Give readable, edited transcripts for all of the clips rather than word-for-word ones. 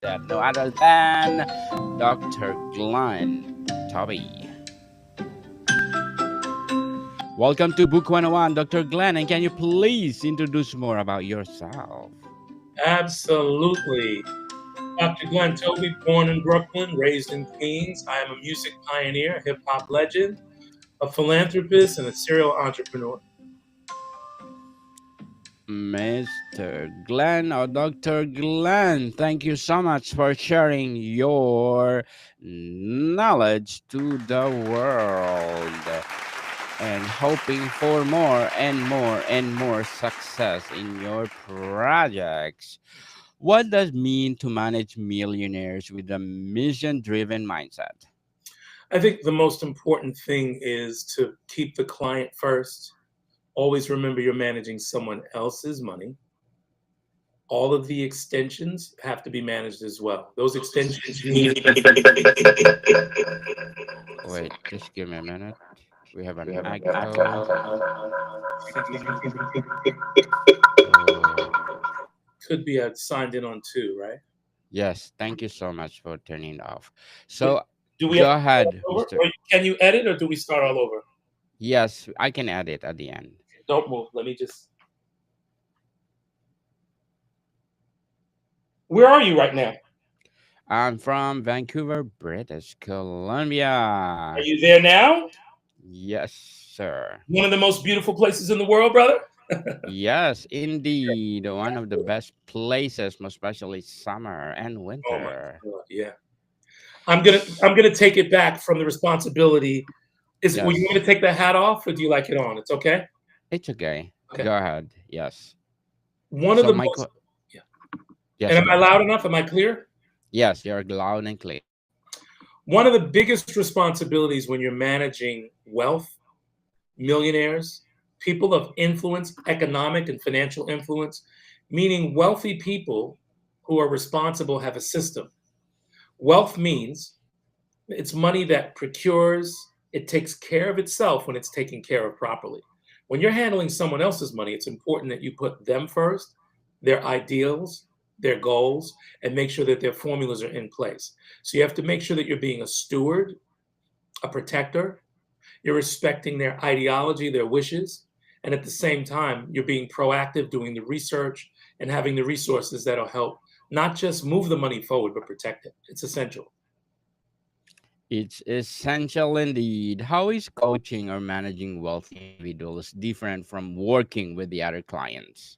that? No other than Dr. Glenn Toby. Welcome to Book 101, Dr. Glenn, and can you please introduce more about yourself? Absolutely. Dr. Glenn Toby, born in Brooklyn, raised in Queens. I am a music pioneer, hip hop legend, a philanthropist, and a serial entrepreneur. Mr. Glenn or Dr. Glenn, thank you so much for sharing your knowledge to the world and hoping for more and more and more success in your projects. What does it mean to manage millionaires with a mission driven mindset? I think the most important thing is to keep the client first. Always remember you're managing someone else's money. All of the extensions have to be managed as well. Those extensions need. Wait, just give me a minute. We have an echo. Oh. Could be signed in on two, right? Yes, thank you so much for turning it off. Do, So do we have go to start ahead, all over? Mr. Or can you edit or do we start all over? Yes, I can add it at the end. Don't move. Let me just. Where are you right now? I'm from Vancouver, British Are Columbia. you there now? Yes, sir. One of the most beautiful places in the world, brother. Yes, indeed. One of the best places, most especially summer and Oh my winter. God, yeah. I'm gonna take it back from the responsibility. Is it? Well, you want me to Yes, take the hat off, or do you like it on? It's okay. it's okay. Okay. Go ahead. Yes. One of So, the most. Yeah. And yes, am go I ahead. loud enough? Am I clear? Yes, you're loud and clear. One of the biggest responsibilities when you're managing wealth, millionaires, people of influence, economic and financial influence, meaning wealthy people who are responsible have a system. Wealth means it's money that procures, it takes care of itself when it's taken care of properly. When you're handling someone else's money, it's important that you put them first, their ideals, their goals, and make sure that their formulas are in place. So you have to make sure that you're being a steward, a protector, you're respecting their ideology, their wishes, and at the same time, you're being proactive, doing the research, and having the resources that'll help not just move the money forward, but protect it. It's essential. It's essential indeed. How is coaching or managing wealthy individuals different from working with the other clients?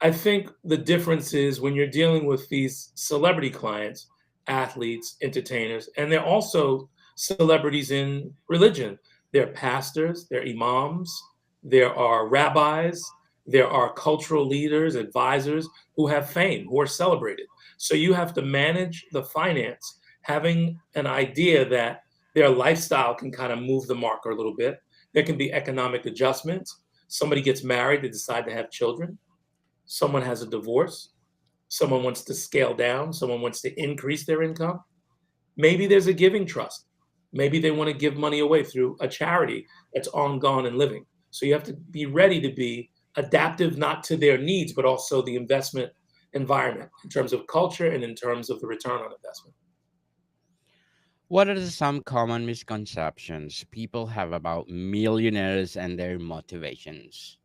I think the difference is when you're dealing with these celebrity clients, athletes, entertainers, and they're also celebrities in religion. They're pastors, they're imams, there are rabbis, there are cultural leaders, advisors who have fame, who are celebrated. So you have to manage the finance, having an idea that their lifestyle can kind of move the marker a little bit. There can be economic adjustments. Somebody gets married, they decide to have children, someone has a divorce, someone wants to scale down, someone wants to increase their income. Maybe there's a giving trust. Maybe they want to give money away through a charity that's on, gone, and living. So you have to be ready to be adaptive, not to their needs, but also the investment environment in terms of culture and in terms of the return on investment. What are some common misconceptions people have about millionaires and their motivations?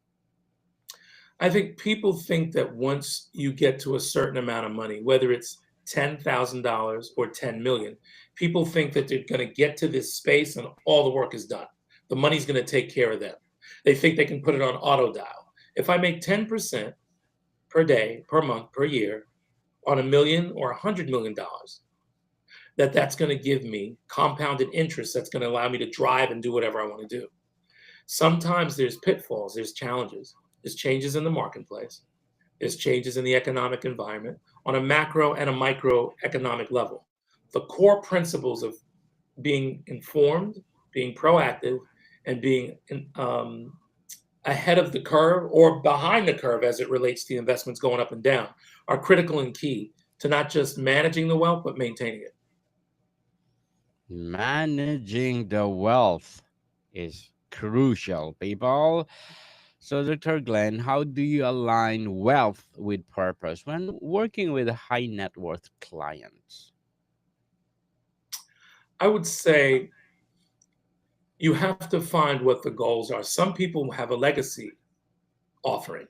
I think people think that once you get to a certain amount of money, whether it's $10,000 or 10 million, people think that they're going to get to this space and all the work is done. The money's going to take care of them. They think they can put it on auto dial. If I make 10% per day, per month, per year on a million or $100 million, that's going to give me compounded interest that's going to allow me to drive and do whatever I want to do. Sometimes there's pitfalls, there's challenges, there's changes in the marketplace, there's changes in the economic environment on a macro and a microeconomic level. The core principles of being informed, being proactive, and being ahead of the curve or behind the curve as it relates to the investments going up and down are critical and key to not just managing the wealth, but maintaining it. Managing the wealth is crucial, people. So, Dr. Glenn, how do you align wealth with purpose when working with high net worth clients? I would say you have to find what the goals are. Some people have a legacy offering.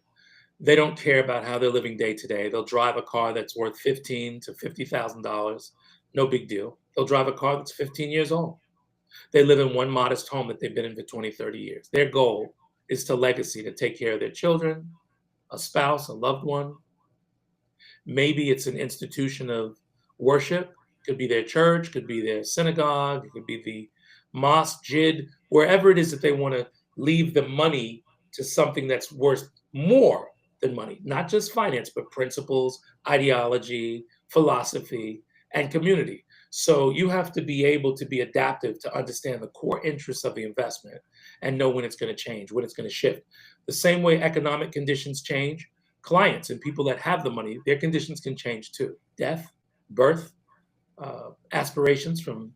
They don't care about how they're living day to day. They'll drive a car that's worth $15,000 to $50,000. No big deal. They'll drive a car that's 15 years old. They live in one modest home that they've been in for 20, 30 years. Their goal is to legacy, to take care of their children, a spouse, a loved one. Maybe it's an institution of worship, could be their church, could be their synagogue, it could be the mosque, jid, wherever it is that they want to leave the money to something that's worth more than money, not just finance, but principles, ideology, philosophy, and community. So you have to be able to be adaptive to understand the core interests of the investment and know when it's going to change, when it's going to shift. The same way economic conditions change, clients and people that have the money, their conditions can change too. Death, birth, aspirations from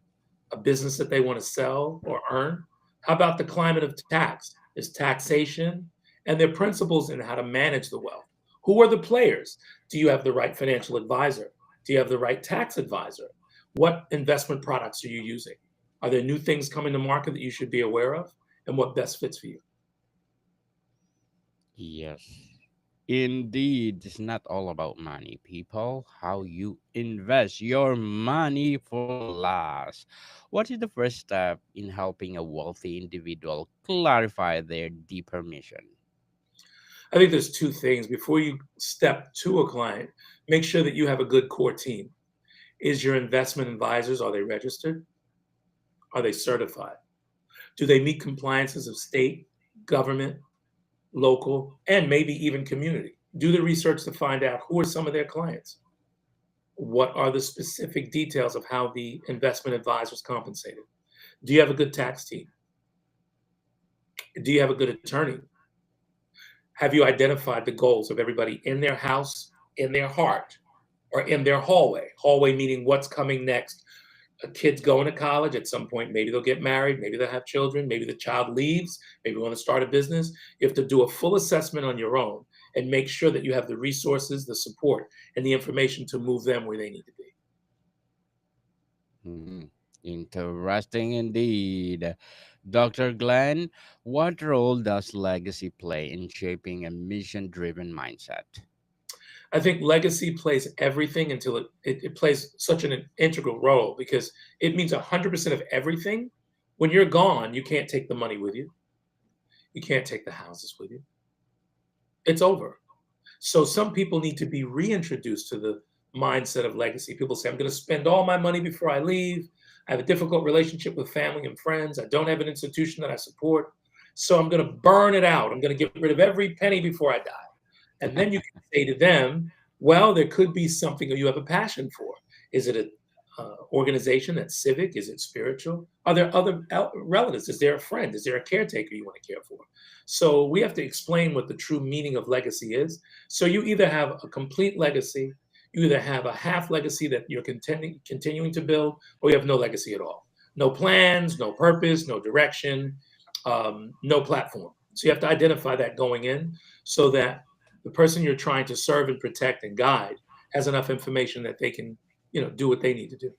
a business that they want to sell or earn. How about the climate of tax? There's taxation and their principles in how to manage the wealth. Who are the players? Do you have the right financial advisor? Do you have the right tax advisor? What investment products are you using? Are there new things coming to market that you should be aware of? And what best fits for you? Yes. Indeed, it's not all about money, people. How you invest your money for last. What is the first step in helping a wealthy individual clarify their deeper mission? I think there's two things. Before you step to a client, make sure that you have a good core team. Is your investment advisors, are they registered? Are they certified? Do they meet compliances of state, government, local, and maybe even community? Do the research to find out who are some of their clients. What are the specific details of how the investment advisor is compensated? Do you have a good tax team? Do you have a good attorney? Have you identified the goals of everybody in their house, in their heart, or in their hallway? Hallway meaning what's coming next. A kid's going to college at some point. Maybe they'll get married. Maybe they'll have children. Maybe the child leaves. Maybe you want to start a business. You have to do a full assessment on your own and make sure that you have the resources, the support, and the information to move them where they need to be. Hmm. Interesting indeed. Dr. Glenn, what role does legacy play in shaping a mission driven mindset? I think legacy plays everything until it plays such an integral role because it means 100% of everything. When you're gone, you can't take the money with you. You can't take the houses with you. It's over. So some people need to be reintroduced to the mindset of legacy. People say, I'm going to spend all my money before I leave. I have a difficult relationship with family and friends. I don't have an institution that I support. So I'm going to burn it out. I'm going to get rid of every penny before I die. And then you can say to them, well, there could be something that you have a passion for. Is it an organization that's civic? Is it spiritual? Are there other relatives? Is there a friend? Is there a caretaker you want to care for? So we have to explain what the true meaning of legacy is. So you either have a complete legacy, you either have a half legacy that you're continuing to build, or you have no legacy at all. No plans, no purpose, no direction, no platform. So you have to identify that going in so that the person you're trying to serve and protect and guide has enough information that they can, do what they need to do.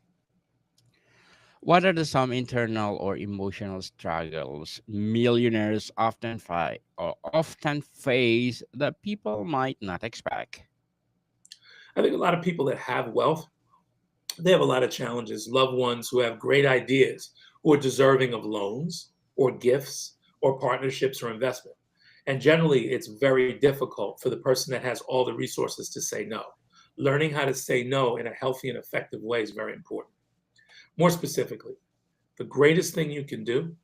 What are the some internal or emotional struggles millionaires often face that people might not expect? I think a lot of people that have wealth, they have a lot of challenges. Loved ones who have great ideas, who are deserving of loans or gifts or partnerships or investment. And generally, it's very difficult for the person that has all the resources to say no. Learning how to say no in a healthy and effective way is very important. More specifically, the greatest thing you can do,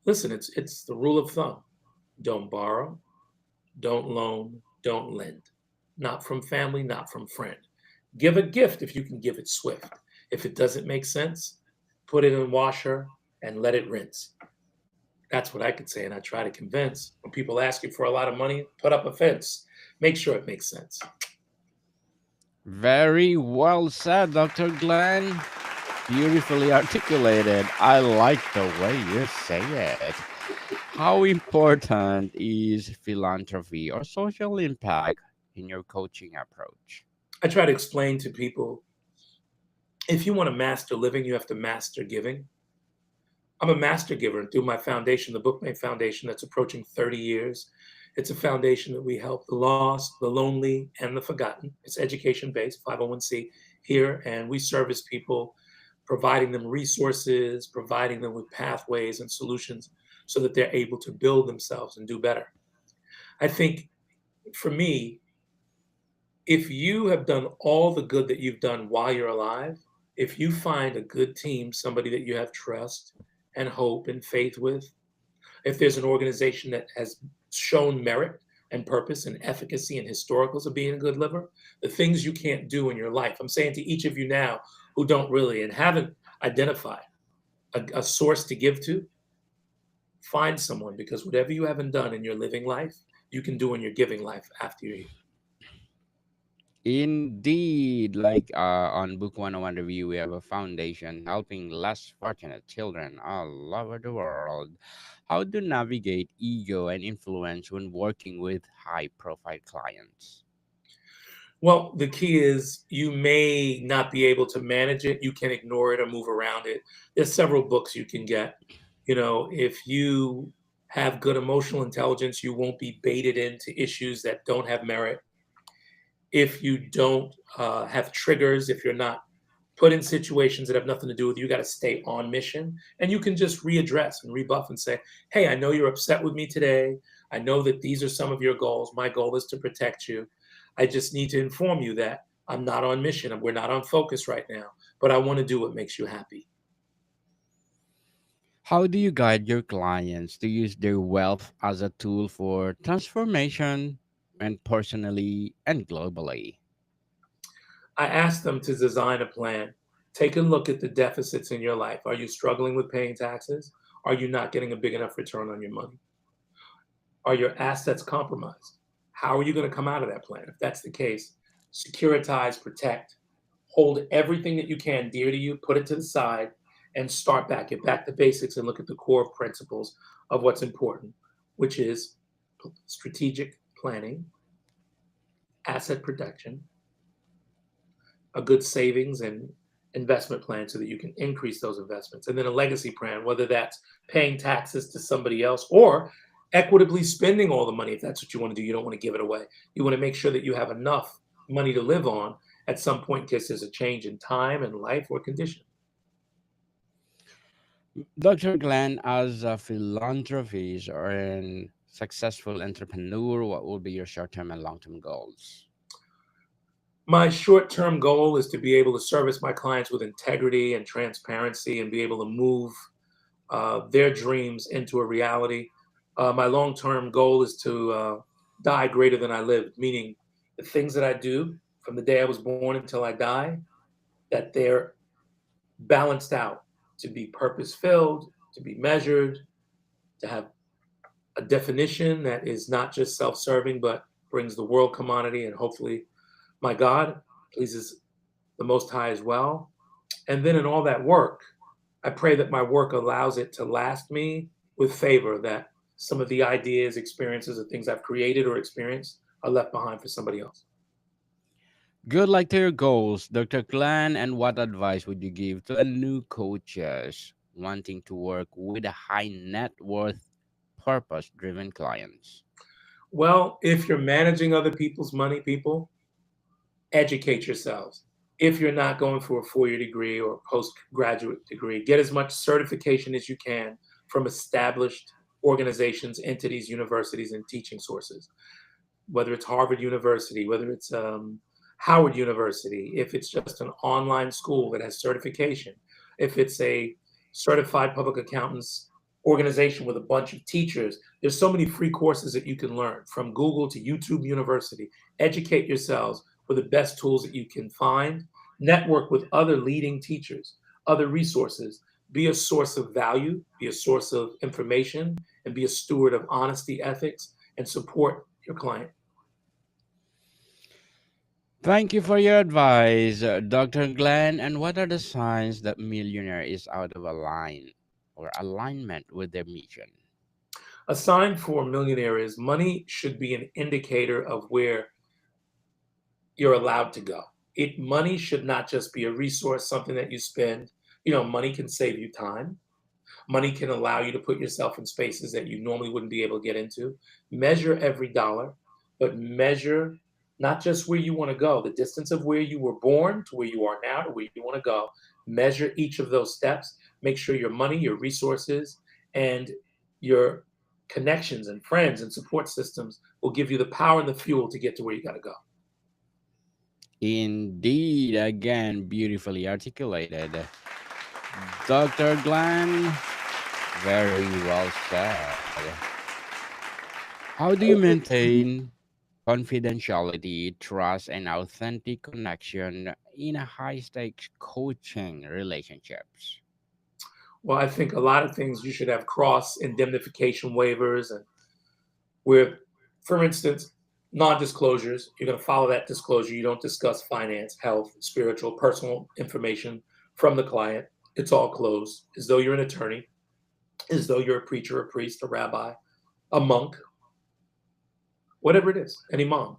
listen, it's the rule of thumb. Don't borrow, don't loan, don't lend. Not from family, not from friend. Give a gift if you can give it swift. If it doesn't make sense, put it in washer and let it rinse. That's what I could say. And I try to convince when people ask you for a lot of money, put up a fence. Make sure it makes sense. Very well said, Dr. Glenn. Beautifully articulated. I like the way you say it. How important is philanthropy or social impact in your coaching approach? I try to explain to people, if you want to master living, you have to master giving. I'm a master giver, and through my foundation, the Bookmate Foundation, that's approaching 30 years. It's a foundation that we help the lost, the lonely, and the forgotten. It's education based, 501c here, and we service people, providing them resources, providing them with pathways and solutions so that they're able to build themselves and do better. I think for me, if you have done all the good that you've done while you're alive, if you find a good team, somebody that you have trust and hope and faith with, if there's an organization that has shown merit and purpose and efficacy and historicals of being a good liver, the things you can't do in your life. I'm saying to each of you now who don't really and haven't identified a source to give to, find someone, because whatever you haven't done in your living life, you can do in your giving life after you're here. Indeed, on Book 101 Review, we have a foundation helping less fortunate children all over the world. How to navigate ego and influence when working with high profile clients. Well, the key is you may not be able to manage it. You can ignore it or move around it. There's several books you can get. If you have good emotional intelligence, you won't be baited into issues that don't have merit. If you don't have triggers, if you're not put in situations that have nothing to do with you, got to stay on mission. And you can just readdress and rebuff and say, hey, I know you're upset with me today. I know that these are some of your goals. My goal is to protect you. I just need to inform you that I'm not on mission. We're not on focus right now, but I want to do what makes you happy. How do you guide your clients to use their wealth as a tool for transformation and personally and globally? I ask them to design a plan. Take a look at the deficits in your life. Are you struggling with paying taxes? Are you not getting a big enough return on your money? Are your assets compromised? How are you going to come out of that plan? If that's the case, securitize, protect, hold everything that you can dear to you, put it to the side, and start back. Get back to basics and look at the core principles of what's important, which is strategic planning, asset protection, a good savings and investment plan so that you can increase those investments, and then a legacy plan, whether that's paying taxes to somebody else or equitably spending all the money. If that's what you want to do, you don't want to give it away. You want to make sure that you have enough money to live on at some point in case there's a change in time and life or condition. Dr. Glenn, as a philanthropist or a successful entrepreneur, what will be your short term and long term goals? My short term goal is to be able to service my clients with integrity and transparency and be able to move their dreams into a reality. My long term goal is to die greater than I lived, meaning the things that I do from the day I was born until I die, that they're balanced out to be purpose filled, to be measured, to have a definition that is not just self serving, but brings the world commodity and hopefully my God pleases the Most High as well. And then in all that work, I pray that my work allows it to last me with favor, that some of the ideas, experiences, or things I've created or experienced are left behind for somebody else. Good luck to your goals, Dr. Glenn. And what advice would you give to a new coaches wanting to work with a high net worth, purpose driven clients? Well, if you're managing other people's money, people, educate yourselves. If you're not going for a 4-year degree or a postgraduate degree, get as much certification as you can from established organizations, entities, universities, and teaching sources, whether it's Harvard University, whether it's Howard University, if it's just an online school that has certification, if it's a certified public accountants organization with a bunch of teachers. There's so many free courses that you can learn from Google to YouTube University. Educate yourselves with the best tools that you can find. Network with other leading teachers, other resources. Be a source of value, be a source of information, and be a steward of honesty, ethics, and support your client. Thank you for your advice, Dr. Glenn. And what are the signs that millionaire is out of align or alignment with their mission? A sign for a millionaire is money should be an indicator of where you're allowed to go. Money should not just be a resource, something that you spend. Money can save you time. Money can allow you to put yourself in spaces that you normally wouldn't be able to get into. Measure every dollar, but measure not just where you want to go, the distance of where you were born to where you are now to where you want to go. Measure each of those steps. Make sure your money, your resources, and your connections and friends and support systems will give you the power and the fuel to get to where you got to go. Indeed, again, beautifully articulated. Dr. Glenn, very well said. How do you maintain confidentiality, trust, and authentic connection in a high stakes coaching relationships? Well, I think a lot of things you should have cross indemnification waivers and where, for instance, non-disclosures, you're going to follow that disclosure. You don't discuss finance, health, spiritual, personal information from the client. It's all closed, as though you're an attorney, as though you're a preacher, a priest, a rabbi, a monk, whatever it is, an imam.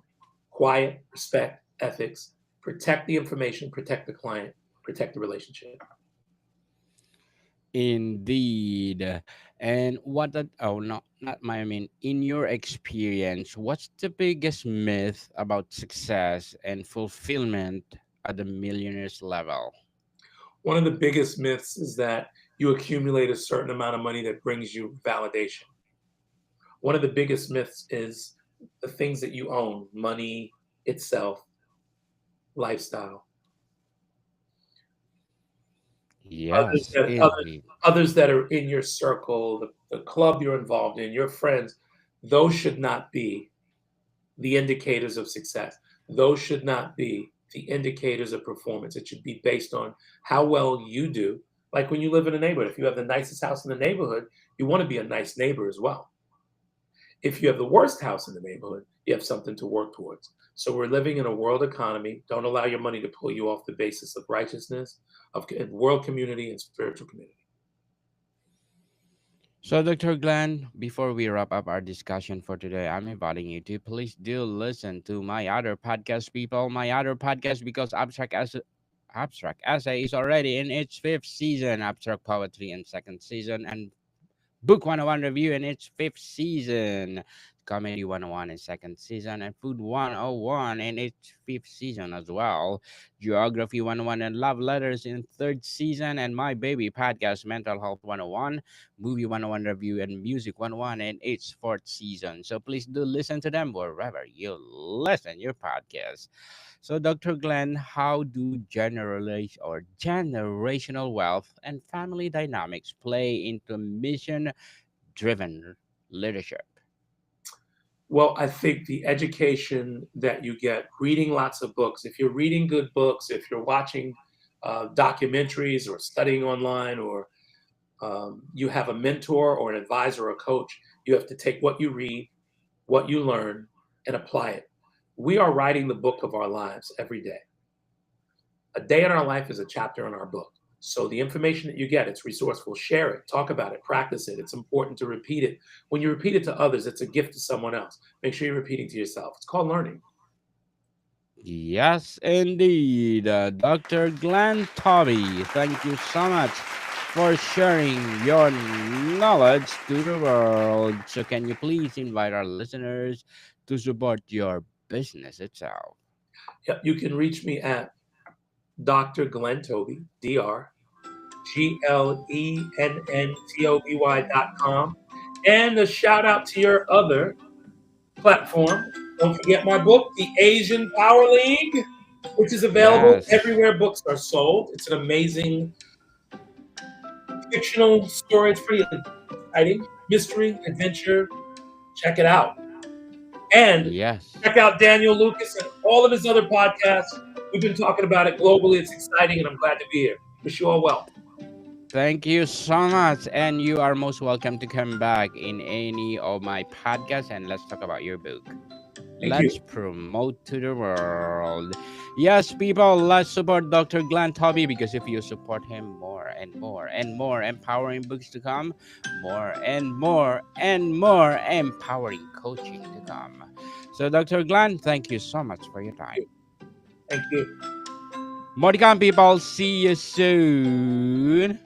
Quiet, respect, ethics, protect the information, protect the client, protect the relationship. Indeed. And what that oh not my I mean in your experience, what's the biggest myth about success and fulfillment at the millionaires level? One of the biggest myths is that you accumulate a certain amount of money that brings you validation. One of the biggest myths is the things that you own, money itself, lifestyle. Others Yes, that others indeed. others that are in your circle, the club you're involved in, your friends, those should not be the indicators of success. Those should not be the indicators of performance. It should be based on how well you do. Like when you live in a neighborhood, if you have the nicest house in the neighborhood, you want to be a nice neighbor as well. If you have the worst house in the neighborhood, you have something to work towards. So we're living in a world economy. Don't allow your money to pull you off the basis of righteousness, of world community, and spiritual community. So, Dr. Glenn, before we wrap up our discussion for today, I'm inviting you to please do listen to my other podcast, people. My other podcast, because Abstract Essay is already in its fifth season, Abstract Poetry in second season, and Book 101 Review in its fifth season, Comedy 101 in second season, and Food 101 in its fifth season as well, Geography 101 and Love Letters in third season, and My Baby Podcast, Mental Health 101, Movie 101 Review, and Music 101 in its fourth season. So please do listen to them wherever you listen your podcast. So, Dr. Glenn, how do generational wealth and family dynamics play into mission driven leadership? Well, I think the education that you get, reading lots of books, if you're reading good books, if you're watching documentaries or studying online, or you have a mentor or an advisor or a coach, you have to take what you read, what you learn, and apply it. We are writing the book of our lives every day. A day in our life is a chapter in our book. So the information that you get, it's resourceful. Share it, talk about it, practice it. It's important to repeat it. When you repeat it to others, it's a gift to someone else. Make sure you're repeating to yourself. It's called learning. Yes, indeed. Dr. Glenn Toby, thank you so much for sharing your knowledge to the world. So, can you please invite our listeners to support your business itself? Yep, you can reach me at Dr. Glenn Toby, DrGlennToby.com. And a shout out to your other platform. Don't forget my book, The Asian Power League, which is available Yes. everywhere books are sold. It's an amazing fictional story. It's pretty exciting. Mystery, adventure. Check it out. And Yes. check out Daniel Lucas and all of his other podcasts. We've been talking about it globally. It's exciting, and I'm glad to be here. Wish you all well. Thank you so much. And you are most welcome to come back in any of my podcasts and let's talk about your book. Thank you. Let's promote to the world. Yes, people, let's support Dr. Glenn Toby, because if you support him, more and more and more empowering books to come, more and more and more empowering coaching to come. So, Dr. Glenn, thank you so much for your time. Thank you. More to come, people. See you soon.